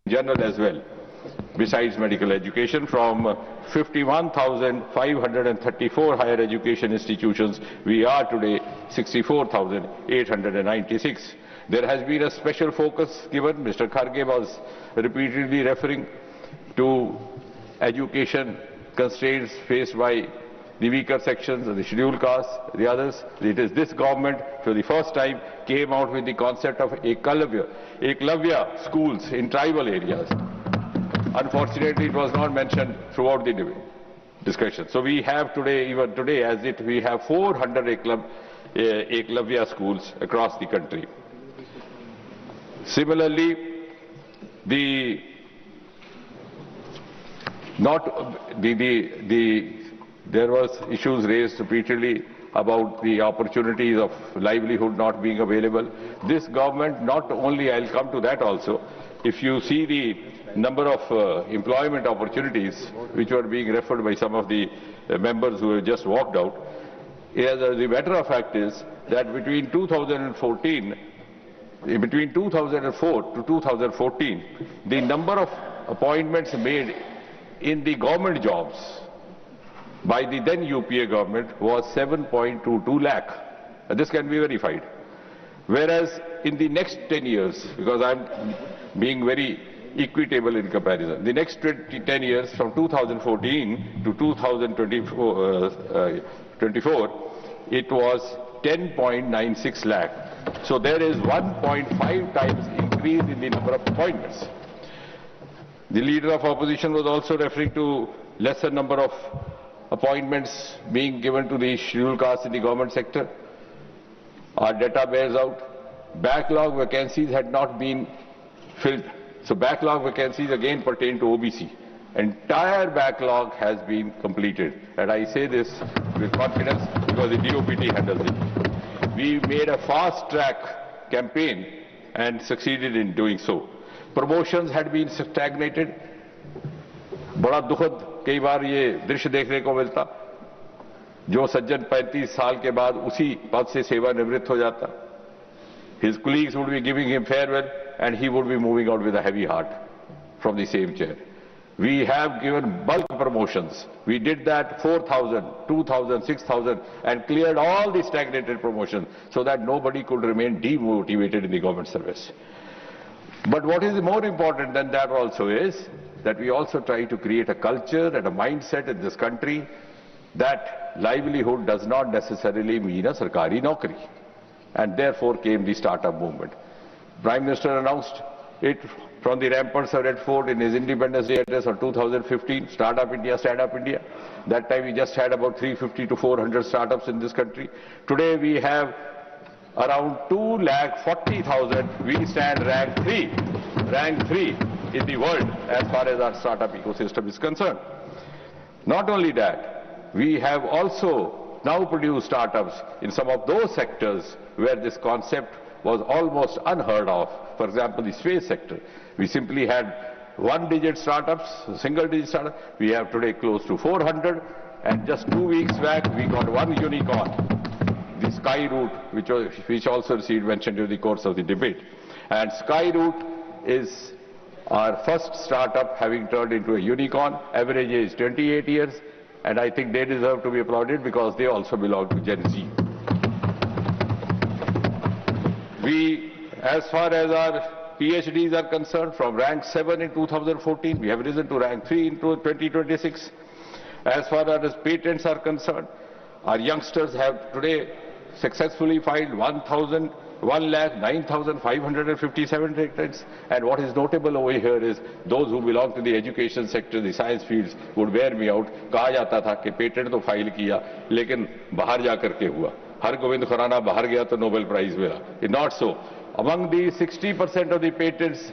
general as well. Besides medical education, from 51,534 higher education institutions, we are today 64,896. There has been a special focus given. Mr. Kharge was repeatedly referring to education constraints faced by the weaker sections, the scheduled castes, the others. It is this government, for the first time, came out with the concept of Eklavya schools in tribal areas. Unfortunately, it was not mentioned throughout the discussion. So we have today, even today, we have 400 Eklavya schools across the country. Similarly, there was issues raised repeatedly about the opportunities of livelihood not being available. This government not only, I'll come to that also, if you see the number of employment opportunities which were being referred by some of the members who have just walked out, the matter of fact is that between 2004 to 2014, the number of appointments made in the government jobs by the then UPA government was 7.22 lakh. This can be verified. Whereas in the next 10 years, because I'm being very equitable in comparison, the next 10 years from 2014 to 2024, it was 10.96 lakh. So there is 1.5 times increase in the number of appointments. The leader of opposition was also referring to lesser number of appointments being given to the scheduled castes in the government sector. Our data bears out. Backlog vacancies had not been filled. So backlog vacancies again pertain to OBC. Entire backlog has been completed. And I say this with confidence because the DOPT handles it. We made a fast-track campaign and succeeded in doing so. Promotions had been stagnated. बड़ा दुखद कई बार ये दृश्य देखने को मिलता, जो सज्जन 35 साल के बाद उसी पद से सेवानिवृत्त हो जाता. His colleagues would be giving him farewell and he would be moving out with a heavy heart from the same chair. We have given bulk promotions. We did that 4,000, 2,000, 6,000 and cleared all the stagnated promotions so that nobody could remain demotivated in the government service. But what is more important than that also is that we also try to create a culture and a mindset in this country that livelihood does not necessarily mean a sarkari naukri. And therefore came the startup movement. Prime Minister announced it from the ramparts of Red Fort in his Independence Day address on 2015, Startup India, Stand Up India. That time we just had about 350 to 400 startups in this country. Today we have around 2,40,000. We stand rank 3 in the world as far as our startup ecosystem is concerned. Not only that, we have also now produced startups in some of those sectors where this concept was almost unheard of. For example, the space sector. We simply had one-digit startups, single-digit startups. We have today close to 400, and just 2 weeks back we got one unicorn, the Skyroot, which also received mention during the course of the debate. And Skyroot is our first startup having turned into a unicorn. Average age 28 years, and I think they deserve to be applauded because they also belong to Gen Z. As far as our PhDs are concerned, from rank 7 in 2014, we have risen to rank 3 in 2026. As far as patents are concerned, our youngsters have today successfully filed 1,09,557 patents. And what is notable over here is those who belong to the education sector, the science fields, would wear me out. कहा जाता था कि patent तो file किया, लेकिन बाहर जाकर के हुआ. हर गोविंद खुराना बाहर गया तो नोबेल प्राइज मिला. Not so. Among the 60% of the patents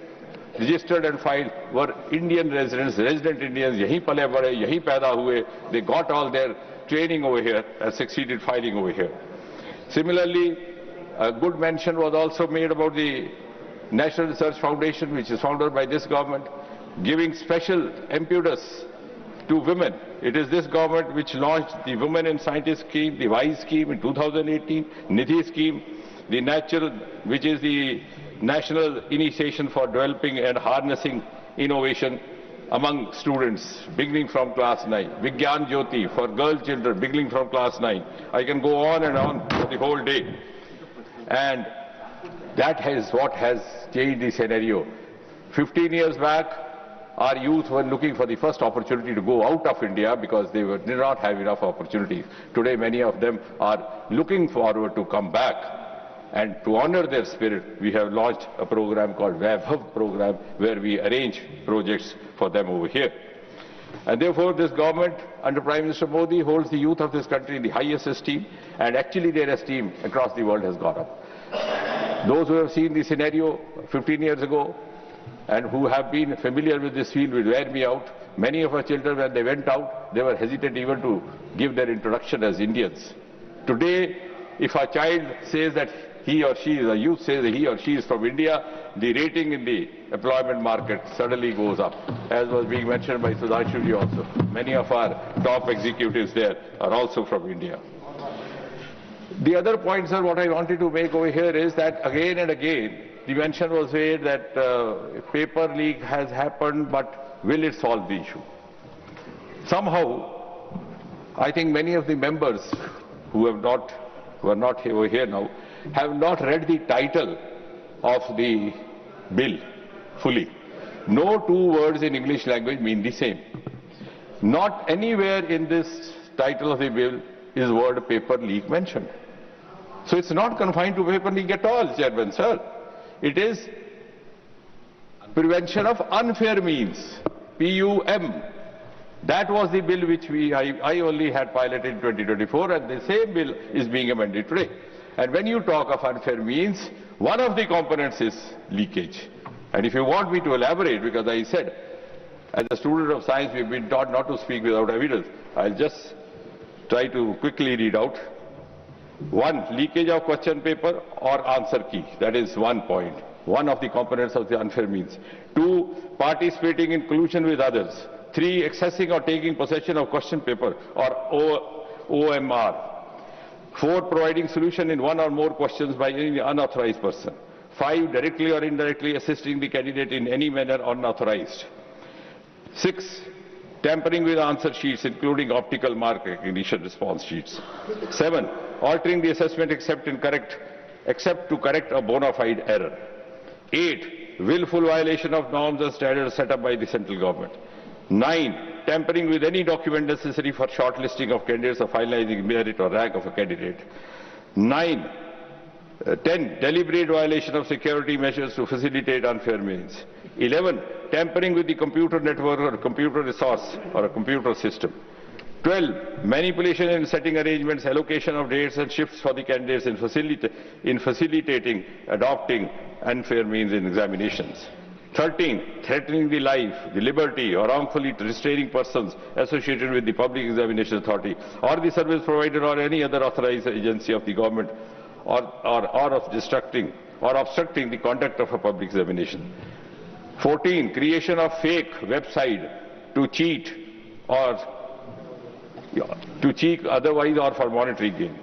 registered and filed were Indian residents, resident Indians. यहीं पले बड़े, यहीं पैदा हुए. They got all their training over here and succeeded filing over here. Similarly, a good mention was also made about the National Research Foundation, which is founded by this government, giving special impetus to women. It is this government which launched the Women in Scientist scheme, the WISE scheme in 2018, Nidhi scheme, the Natural, which is the national initiation for developing and harnessing innovation among students beginning from class 9. Vigyan Jyoti for girl children beginning from class 9. I can go on and on for the whole day. And that is what has changed the scenario. 15 years back, our youth were looking for the first opportunity to go out of India because they did not have enough opportunities. Today, many of them are looking forward to come back. And to honor their spirit, we have launched a program called Vaibhav program, where we arrange projects for them over here. And therefore, this government, under Prime Minister Modi, holds the youth of this country in the highest esteem, and actually their esteem across the world has gone up. Those who have seen the scenario 15 years ago, and who have been familiar with this field will wear me out. Many of our children, when they went out, they were hesitant even to give their introduction as Indians. Today, if a child says that he or she, the youth says that he or she is from India, the rating in the employment market suddenly goes up, as was being mentioned by Sudhanshuji also. Many of our top executives there are also from India. The other point, sir, what I wanted to make over here is that again and again, the mention was made that paper leak has happened, but will it solve the issue? Somehow, I think many of the members who are not over here now have not read the title of the bill fully. No two words in English language mean the same. Not anywhere in this title of the bill is word paper leak mentioned. So it's not confined to paper leak at all, Chairman, sir. It is prevention of unfair means, PUM. That was the bill which I only had piloted in 2024, and the same bill is being amended today. And when you talk of unfair means, one of the components is leakage. And if you want me to elaborate, because I said, as a student of science, we've been taught not to speak without evidence. I'll just try to quickly read out. 1, leakage of question paper or answer key. That is 1 point. One of the components of the unfair means. 2, participating in collusion with others. 3, accessing or taking possession of question paper or OMR. 4, providing solution in one or more questions by any unauthorized person. 5, directly or indirectly assisting the candidate in any manner unauthorized. 6, tampering with answer sheets, including optical mark recognition response sheets. 7, altering the assessment except to correct a bona fide error. 8, willful violation of norms and standards set up by the central government. 9, tampering with any document necessary for shortlisting of candidates or finalizing merit or rank of a candidate. 10, deliberate violation of security measures to facilitate unfair means. 11, tampering with the computer network or computer resource or a computer system. 12, manipulation in setting arrangements, allocation of dates and shifts for the candidates in facilitating adopting unfair means in examinations. 13, threatening the life, the liberty or wrongfully restraining persons associated with the Public Examination Authority or the service provider or any other authorized agency of the government or obstructing the conduct of a public examination. 14, creation of fake website to cheat otherwise or for monetary gain.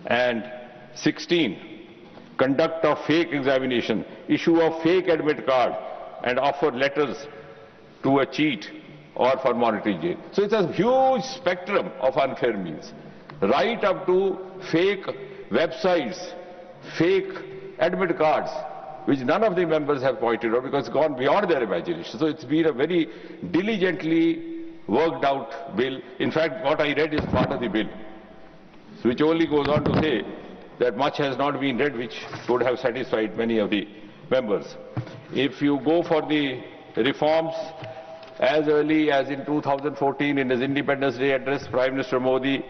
And 16, conduct of fake examination, issue of fake admit card and offer letters to a cheat or for monetary gain. So it's a huge spectrum of unfair means, right up to fake websites, fake admit cards, which none of the members have pointed out because it's gone beyond their imagination. So it's been a very diligently worked out bill. In fact, what I read is part of the bill, which only goes on to say that much has not been read, which would have satisfied many of the members. If you go for the reforms, as early as in 2014, in his Independence Day address, Prime Minister Modi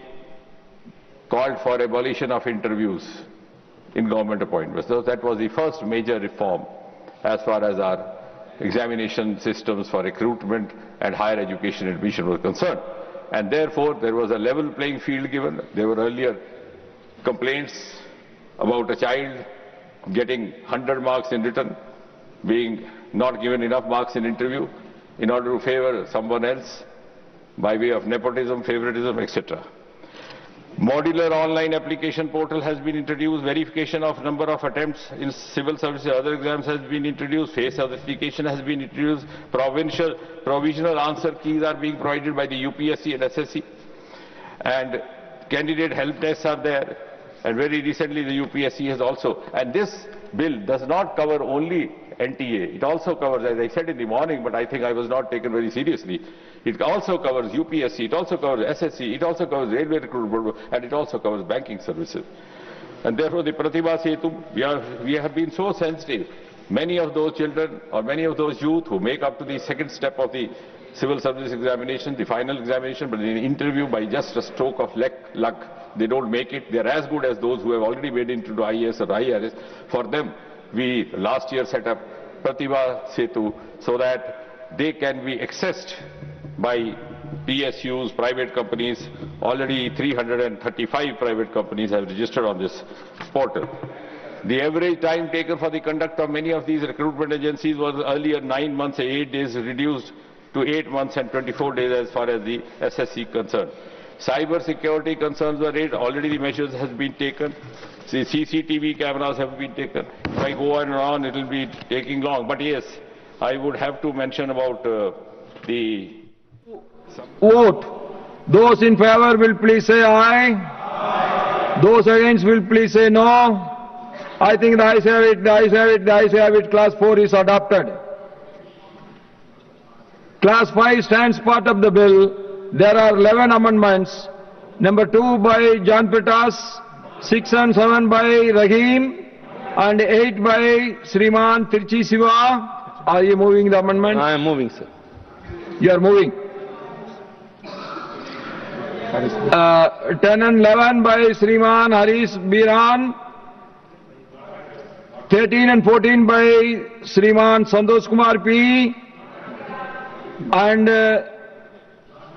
called for abolition of interviews in government appointments. So that was the first major reform as far as our examination systems for recruitment and higher education admission were concerned. And therefore, there was a level playing field given. There were earlier complaints about a child getting 100 marks in written, being not given enough marks in interview in order to favor someone else by way of nepotism, favoritism, etc. Modular online application portal has been introduced. Verification of number of attempts in civil services, other exams has been introduced. Face authentication has been introduced. Provisional answer keys are being provided by the UPSC and SSC. And candidate help desks are there. And very recently the UPSC has also. And this bill does not cover only NTA. It also covers, as I said in the morning, but I think I was not taken very seriously. It also covers UPSC, it also covers SSC, it also covers Railway Recruitment Board, and it also covers banking services. And therefore the Pratibha Setu, we have been so sensitive. Many of those children or many of those youth who make up to the second step of the civil service examination, the final examination, but in an interview by just a stroke of luck, they don't make it. They are as good as those who have already made it into IAS or IRS. For them, we last year set up Pratibha Setu so that they can be accessed by PSUs, private companies. Already 335 private companies have registered on this portal. The average time taken for the conduct of many of these recruitment agencies was earlier 9 months, 8 days, reduced to 8 months and 24 days as far as the SSC concerned. Cyber security concerns were raised. Already the measures have been taken. The CCTV cameras have been taken. If I go on and on, it will be taking long. But yes, I would have to mention about the vote. Those in favor will please say aye. Aye. Those against will please say no. I think the ayes have it, the ayes have it, the ayes have it. Class 4 is adopted. Class 5 stands part of the bill. There are 11 amendments. Number 2 by John Pitas, 6 and 7 by Rahim, and 8 by Sriman Tirchi Siva. Are you moving the amendment? I am moving, sir. You are moving. 10 and 11 by Sriman Haris Biran. 13 and 14 by Sriman Santosh Kumar P. And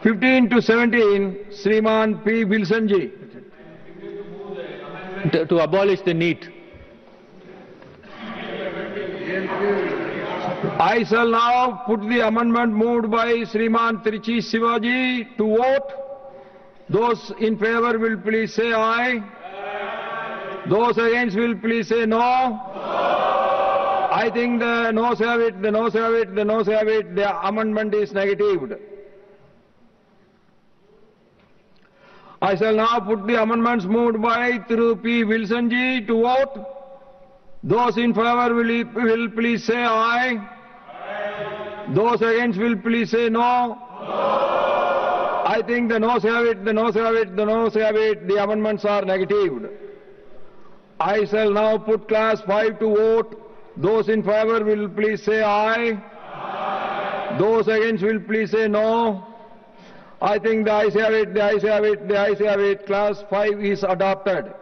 15 to 17, Sriman P. Wilsonji. To abolish the NEET. I shall now put the amendment moved by Sriman Tirchi Sivaji to vote. Those in favor will please say aye. Those against will please say no. I think the noes have it, the noes have it, the noes have it. The amendment is negatived. I shall now put the amendments moved by Thiru P. Wilsonji to vote. Those in favor will please say aye. Aye. Those against will please say no. I think the noes have it, the noes have it, the noes have it. The amendments are negatived. I shall now put class 5 to vote. Those in favor will please say aye. Aye. Those against will please say no. I think the ayes have it, the ayes have it, the ayes have it. Class 5 is adopted.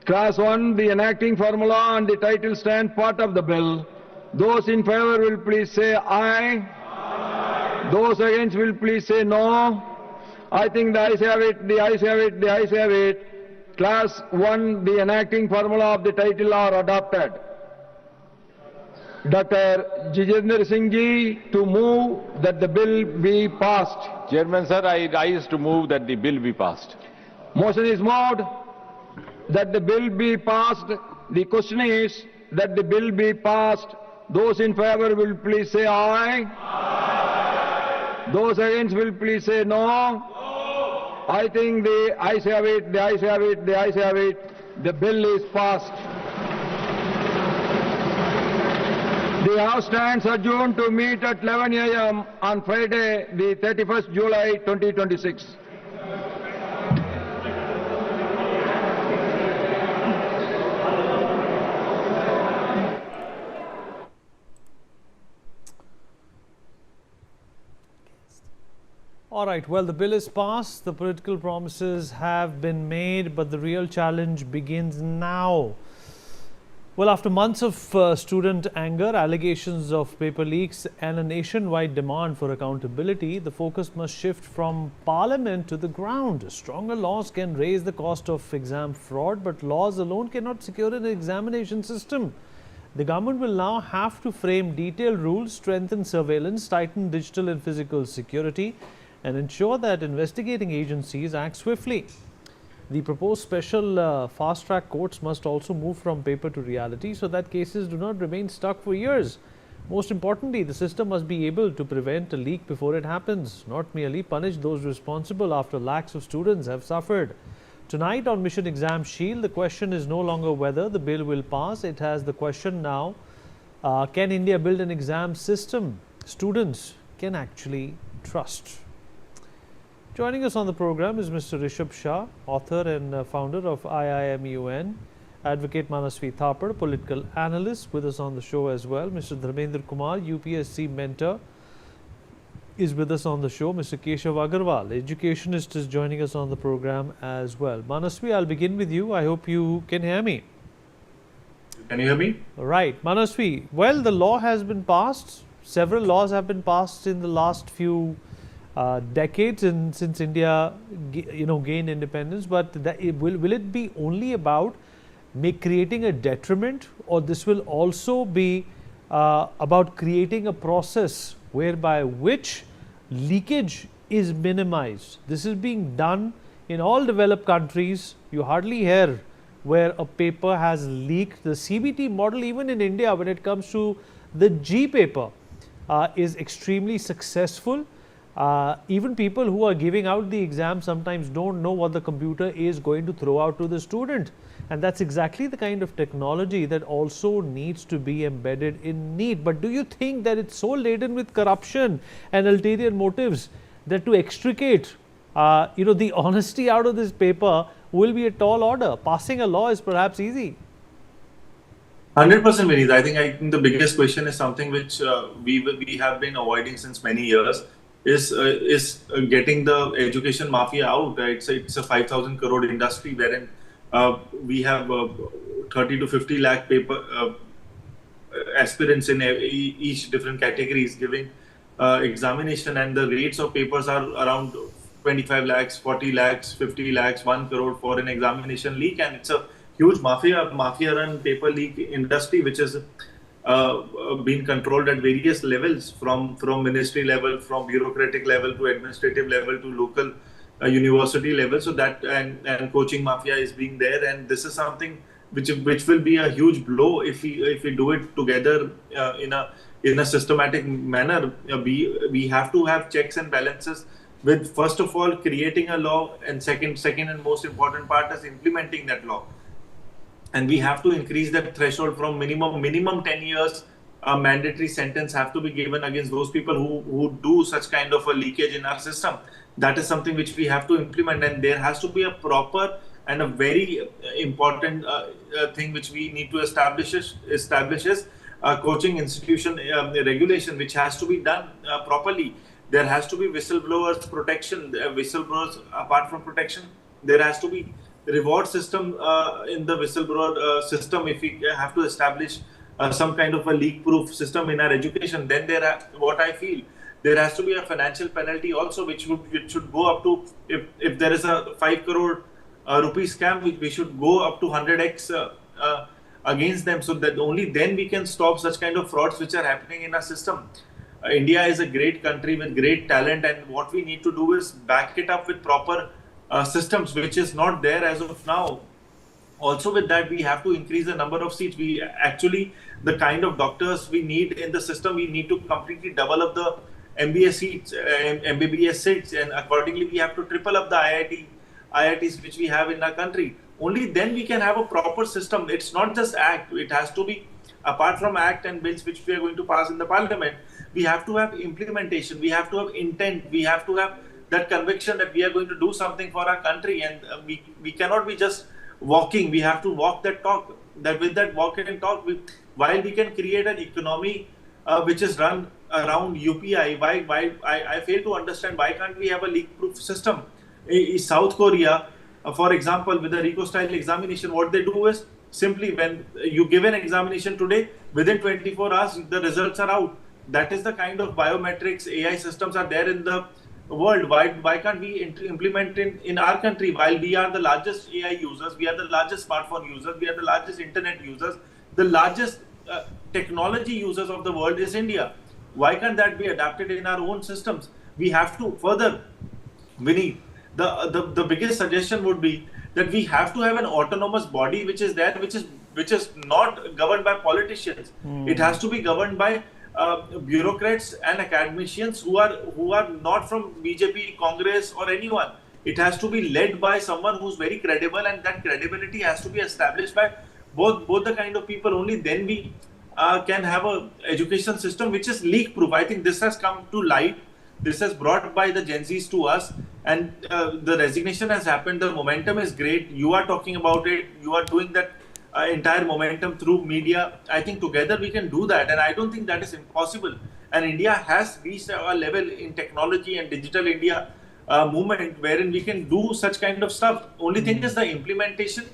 Class 1, the enacting formula and the title stand part of the bill. Those in favor will please say aye. Aye. Those against will please say no. I think the ayes have it, the ayes have it, the ayes have it. Class 1, the enacting formula of the title are adopted. Dr. Jitendra Singh ji to move that the bill be passed. Chairman, sir, I rise to move that the bill be passed. Motion is moved that the bill be passed. The question is that the bill be passed. Those in favor will please say aye. Aye. Those against will please say no. No. I think the ayes have it, the ayes have it, the ayes have it. The bill is passed. The House stands adjourned to meet at 11 a.m. on Friday, the 31st July 2026. All right, well, the bill is passed, the political promises have been made, but the real challenge begins now. Well, after months of student anger, allegations of paper leaks and a nationwide demand for accountability, the focus must shift from Parliament to the ground. Stronger laws can raise the cost of exam fraud, but laws alone cannot secure an examination system. The government will now have to frame detailed rules, strengthen surveillance, tighten digital and physical security, and ensure that investigating agencies act swiftly. The proposed special fast-track courts must also move from paper to reality so that cases do not remain stuck for years. Most importantly, the system must be able to prevent a leak before it happens, not merely punish those responsible after lakhs of students have suffered. Tonight on Mission Exam Shield, the question is no longer whether the bill will pass. It has the question now, can India build an exam system students can actually trust? Joining us on the program is Mr. Rishabh Shah, author and founder of IIMUN, Advocate Manasvi Thapar, political analyst, with us on the show as well. Mr. Dharmendra Kumar, UPSC mentor, is with us on the show. Mr. Keshav Agarwal, educationist, is joining us on the program as well. Manasvi, I'll begin with you. I hope you can hear me. Can you hear me? Right. Manasvi, well, the law has been passed. Several laws have been passed in the last few decades and since India gained independence, but will it be only about creating a detriment, or this will also be about creating a process whereby which leakage is minimized? This is being done in all developed countries. You hardly hear where a paper has leaked. The CBT model, even in India, when it comes to the G paper, is extremely successful. Even people who are giving out the exam sometimes don't know what the computer is going to throw out to the student. And that's exactly the kind of technology that also needs to be embedded in NEET. But do you think that it's so laden with corruption and ulterior motives that to extricate the honesty out of this paper will be a tall order? Passing a law is perhaps easy. 100%, Vineet. I think the biggest question is something which we have been avoiding since many years. Is getting the education mafia out. It's a 5,000 crore industry wherein we have 30 to 50 lakh paper aspirants in each different categories giving examination, and the rates of papers are around 25 lakhs, 40 lakhs, 50 lakhs, 1 crore for an examination leak, and it's a huge mafia run paper leak industry which is been controlled at various levels, from ministry level, from bureaucratic level to administrative level to local university level. So that and coaching mafia is being there, and this is something which will be a huge blow if we do it together in a systematic manner. We have to have checks and balances with, first of all, creating a law, and second and most important part is implementing that law. And we have to increase that threshold from minimum 10 years. A mandatory sentence have to be given against those people who do such kind of a leakage in our system. That is something which we have to implement, and there has to be a proper and a very important thing which we need to establish is a coaching institution regulation which has to be done properly. There has to be whistleblowers protection. Whistleblowers, apart from protection, there has to be reward system in the whistleblower system. If we have to establish some kind of a leak-proof system in our education, then what I feel, there has to be a financial penalty also, which should go up to, if there is a 5 crore rupee scam, we should go up to 100x against them, so that only then we can stop such kind of frauds which are happening in our system. India is a great country with great talent, and what we need to do is back it up with proper systems, which is not there as of now. Also with that, we have to increase the number of seats. We actually, the kind of doctors we need in the system, we need to completely double up the MBS seats, MBBS seats, and accordingly we have to triple up the IITs which we have in our country. Only then we can have a proper system. It's not just act, it has to be, apart from act and bills which we are going to pass in the parliament, we have to have implementation, we have to have intent, we have to have that conviction that we are going to do something for our country, and we cannot be just walking. We have to walk that talk. That with that walk and talk, while we can create an economy which is run around UPI, why I fail to understand why can't we have a leak-proof system? South Korea, for example, with the RICO style examination, what they do is simply when you give an examination today, within 24 hours the results are out. That is the kind of biometrics AI systems are there in the world. Why can't we implement in our country? While we are the largest AI users, we are the largest smartphone users, we are the largest internet users, the largest technology users of the world is India. Why can't that be adapted in our own systems? We have to further, Vinny, the biggest suggestion would be that we have to have an autonomous body which is there, which is not governed by politicians. It has to be governed by bureaucrats and academicians who are not from BJP, Congress, or anyone. It has to be led by someone who's very credible, and that credibility has to be established by both the kind of people. Only then we can have a education system which is leak proof. I think this has come to light. This has brought by the Gen Zs to us, and the resignation has happened. The momentum is great. You are talking about it. You are doing that entire momentum through media. I think together we can do that, and I don't think that is impossible. And India has reached a level in technology and digital India movement wherein we can do such kind of stuff. Only thing is the implementation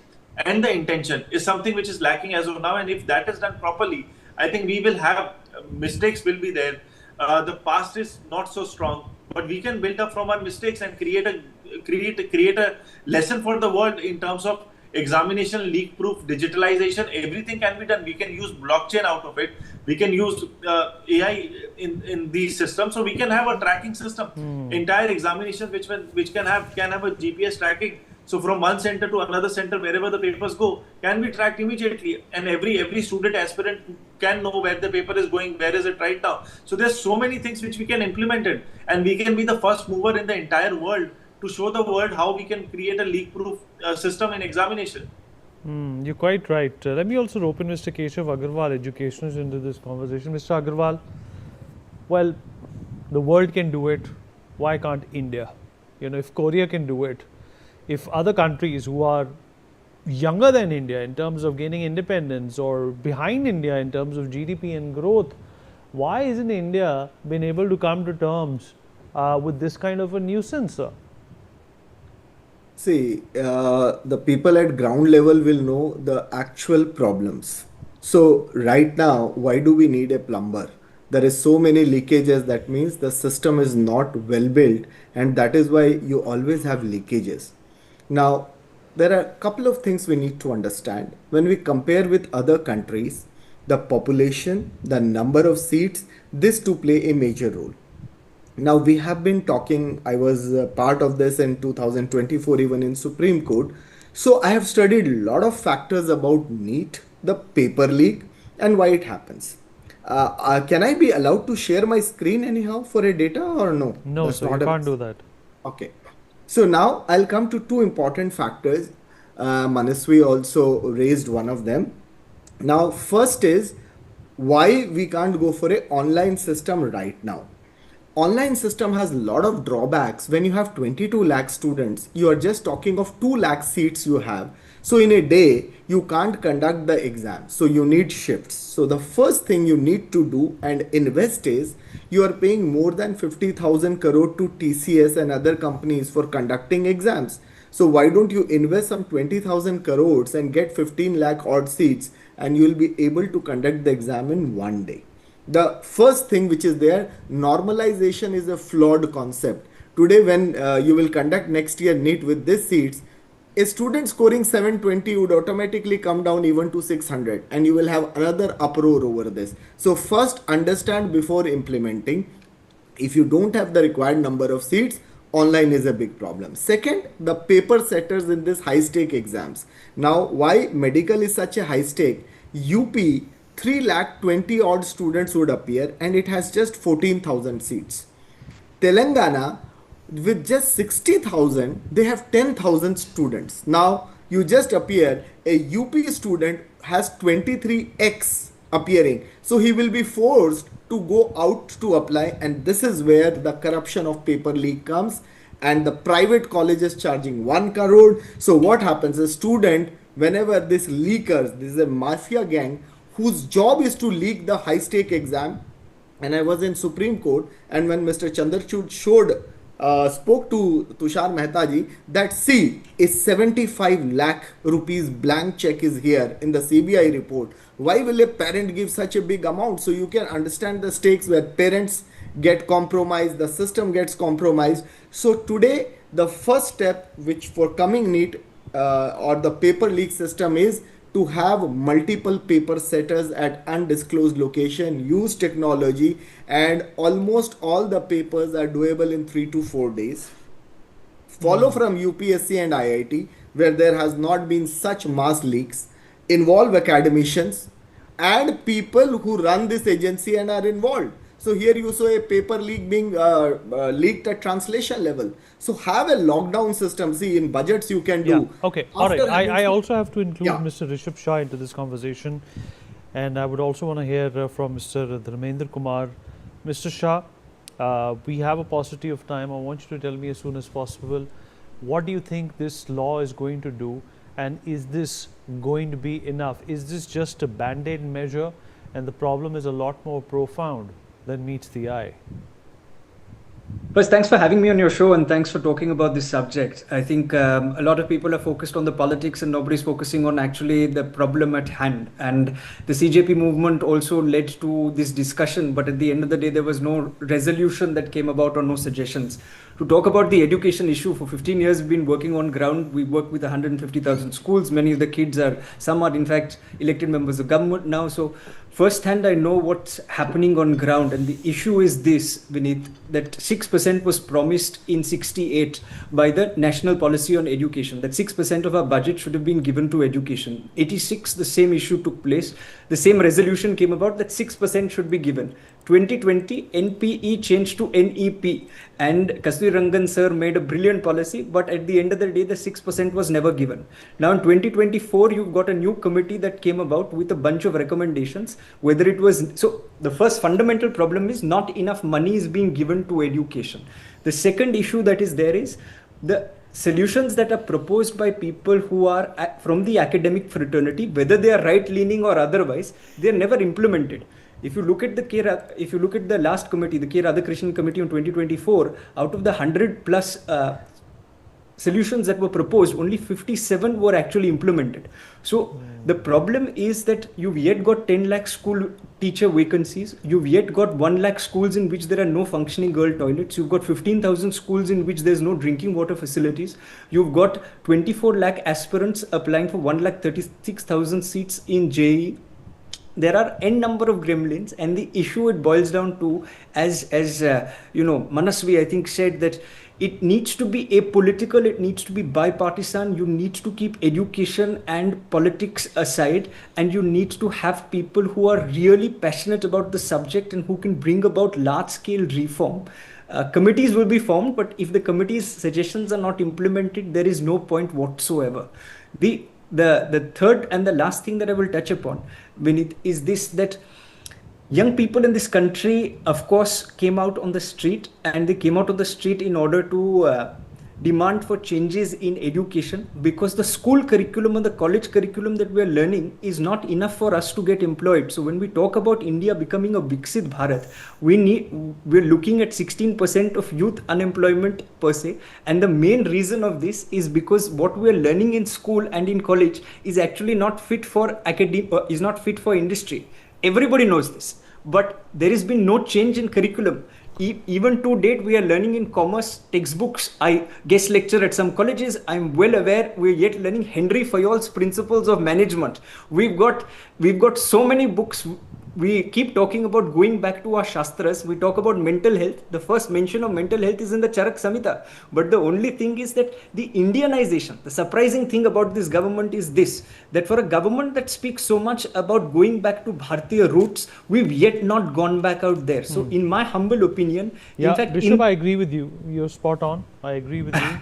and the intention is something which is lacking as of now. And if that is done properly, I think we will have mistakes will be there. The past is not so strong, but we can build up from our mistakes and create a lesson for the world in terms of examination, leak proof, digitalization. Everything can be done. We can use blockchain out of it. We can use AI in these systems, so we can have a tracking system. Entire examinations which can have a GPS tracking. So from one center to another center, wherever the papers go, can be tracked immediately, and every student aspirant can know where the paper is going, where is it right now. So there's so many things which we can implement it, and we can be the first mover in the entire world to show the world how we can create a leak-proof system in examination. You're quite right. Let me also rope in Mr. Keshav Agarwal, educationist, into this conversation. Mr. Agarwal, well, the world can do it. Why can't India? If Korea can do it, if other countries who are younger than India in terms of gaining independence or behind India in terms of GDP and growth, why isn't India been able to come to terms with this kind of a nuisance, sir? See, the people at ground level will know the actual problems. So right now, why do we need a plumber? There is so many leakages. That means the system is not well built, and that is why you always have leakages. Now, there are a couple of things we need to understand. When we compare with other countries, the population, the number of seats, this to play a major role. Now, we have been talking, I was part of this in 2024, even in Supreme Court. So I have studied a lot of factors about NEET, the paper leak, and why it happens. Can I be allowed to share my screen anyhow for a data or no? No, That's sir, you can't do that. Okay. So now I'll come to two important factors. Manaswi also raised one of them. Now, first is why we can't go for an online system right now. Online system has a lot of drawbacks. When you have 22 lakh students, you are just talking of 2 lakh seats you have. So in a day, you can't conduct the exam. So you need shifts. So the first thing you need to do and invest is you are paying more than 50,000 crore to TCS and other companies for conducting exams. So why don't you invest some 20,000 crores and get 15 lakh odd seats, and you will be able to conduct the exam in one day. The first thing which is there, normalization is a flawed concept. Today when you will conduct next year NEET with these seats, a student scoring 720 would automatically come down even to 600, and you will have another uproar over this. So first, understand before implementing. If you don't have the required number of seats, online is a big problem. Second, the paper setters in this high stake exams. Now, why medical is such a high stake? UP 3 lakh 20 odd students would appear, and it has just 14,000 seats. Telangana, with just 60,000, they have 10,000 students. Now, you just appear, a UP student has 23x appearing. So he will be forced to go out to apply, and this is where the corruption of paper leak comes, and the private colleges charging 1 crore. So what happens? A student, whenever this leakers, this is a mafia gang whose job is to leak the high stake exam. And I was in Supreme Court, and when Mr. Chandrachud spoke to Tushar Mehta ji that see, a 75 lakh rupees blank check is here in the CBI report. Why will a parent give such a big amount? So you can understand the stakes where parents get compromised, the system gets compromised. So today, the first step which for coming NEET or the paper leak system is to have multiple paper setters at undisclosed location, use technology, and almost all the papers are doable in 3 to 4 days. Follow from UPSC and IIT. where there has not been such mass leaks, involve academicians and people who run this agency and are involved. So here you saw a paper leak being leaked at translation level. So have a lockdown system. See, in budgets you can Yeah, do. okay, all right. After having I also have to include Yeah. Mr. Rishabh Shah into this conversation, and I would also want to hear from Mr. Dharmendra Kumar. Mr. Shah, we have a paucity of time. I want you to tell me as soon as possible, what do you think this law is going to do, and is this going to be enough? Is this just a band-aid measure, and the problem is a lot more profound than meets the eye? First, thanks for having me on your show, and thanks for talking about this subject. I think a lot of people are focused on the politics and nobody's focusing on actually the problem at hand. And the CJP movement also led to this discussion, but at the end of the day, there was no resolution that came about or no suggestions. To talk about the education issue, for 15 years we've been working on ground. We work with 150,000 schools. Many of the kids some are in fact elected members of government now. So firsthand, I know what's happening on ground. And the issue is this, Vineet, that 6% was promised in 68 by the National Policy on Education, that 6% of our budget should have been given to education. 86, the same issue took place. The same resolution came about that 6% should be given. 2020, NPE changed to NEP, and Kasturi Rangan sir made a brilliant policy, but at the end of the day, the 6% was never given. Now in 2024, you've got a new committee that came about with a bunch of recommendations, whether it was, so the first fundamental problem is not enough money is being given to education. The second issue that is there is the solutions that are proposed by people who are from the academic fraternity, whether they are right-leaning or otherwise, they are never implemented. If you look at the last committee, the K. Radhakrishnan committee in 2024, out of the 100 plus solutions that were proposed, only 57 were actually implemented. So the problem is that you've yet got 10 lakh school teacher vacancies. You've yet got 1 lakh schools in which there are no functioning girl toilets. You've got 15,000 schools in which there's no drinking water facilities. You've got 24 lakh aspirants applying for 1,36,000 seats in JEE. There are n number of gremlins, and the issue it boils down to, as Manasvi I think said, that it needs to be apolitical, it needs to be bipartisan. You need to keep education and politics aside, and you need to have people who are really passionate about the subject and who can bring about large-scale reform. Committees will be formed, but if the committee's suggestions are not implemented, there is no point whatsoever. The third and the last thing that I will touch upon, Vineet, is this, that young people in this country, of course, came out on the street, and they came out on the street in order to demand for changes in education, because the school curriculum and the college curriculum that we are learning is not enough for us to get employed. So when we talk about India becoming a Viksit Bharat, we're looking at 16% of youth unemployment per se, and the main reason of this is because what we are learning in school and in college is actually not fit for is not fit for industry. Everybody knows this, but there has been no change in curriculum. Even to date, we are learning in commerce textbooks. I guest lecture at some colleges. I'm well aware we're yet learning Henry Fayol's Principles of Management. We've got so many books. We keep talking about going back to our Shastras. We talk about mental health. The first mention of mental health is in the Charak Samhita. But the only thing is that the Indianization, the surprising thing about this government is this, that for a government that speaks so much about going back to Bharatiya roots, we've yet not gone back out there. So in my humble opinion, yeah, in fact, Bishop, I agree with you. You're spot on. I agree with you.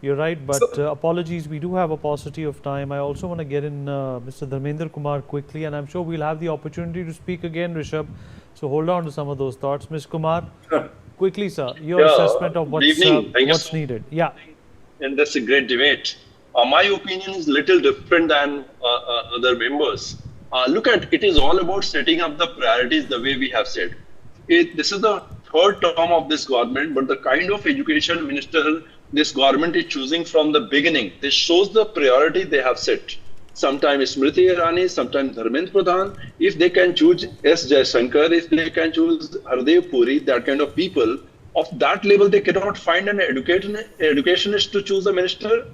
You're right, but apologies, we do have a paucity of time. I also want to get in Mr. Dharmendra Kumar quickly, and I'm sure we'll have the opportunity to speak again, Rishabh. So hold on to some of those thoughts. Ms. Kumar, quickly, sir, your assessment of what's needed. Yeah. And that's a great debate. My opinion is little different than other members. Look at it is all about setting up the priorities the way we have said. This is the third term of this government, but the kind of education minister this government is choosing from the beginning, this shows the priority they have set. Sometimes Smriti Irani, sometimes Dharmendra Pradhan. If they can choose S. Jaishankar, if they can choose Hardev Puri, that kind of people, of that level, they cannot find an educationist to choose a minister.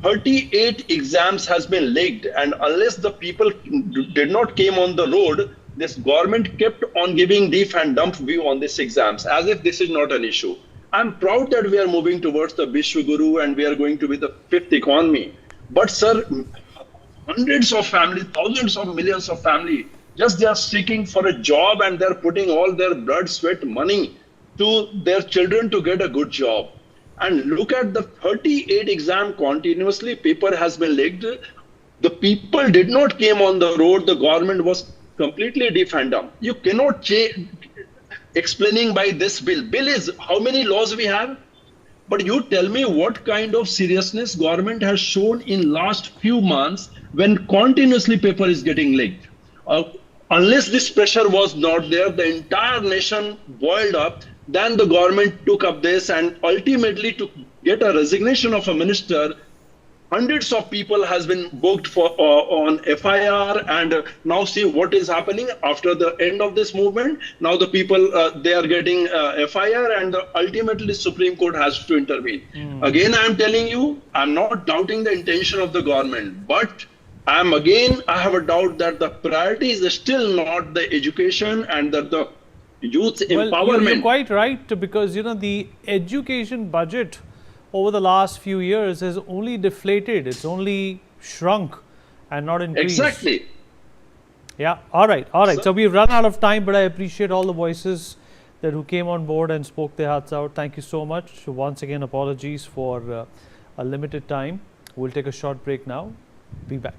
38 exams has been leaked, and unless the people did not came on the road, this government kept on giving deaf and dumb view on these exams, as if this is not an issue. I'm proud that we are moving towards the Vishwaguru and we are going to be the fifth economy. But sir, hundreds of families, thousands of millions of families, just they are seeking for a job and they're putting all their blood, sweat, money to their children to get a good job. And look at the 38 exam continuously, paper has been leaked. The people did not came on the road. The government was completely defunded. You cannot change explaining by this bill. Bill is how many laws we have? But you tell me what kind of seriousness government has shown in last few months when continuously paper is getting leaked. Unless this pressure was not there, the entire nation boiled up. Then the government took up this and ultimately to get a resignation of a minister, hundreds of people has been booked for on FIR, and now see what is happening after the end of this movement. Now the people they are getting FIR, and ultimately Supreme Court has to intervene. Again, I am telling you, I am not doubting the intention of the government, but I have a doubt that the priority is still not the education and the youth empowerment. You're quite right, because the education budget over the last few years has only deflated. It's only shrunk and not increased. Exactly. Yeah. All right. So we've run out of time, but I appreciate all the voices who came on board and spoke their hearts out. Thank you so much. Once again, apologies for a limited time. We'll take a short break now. Be back.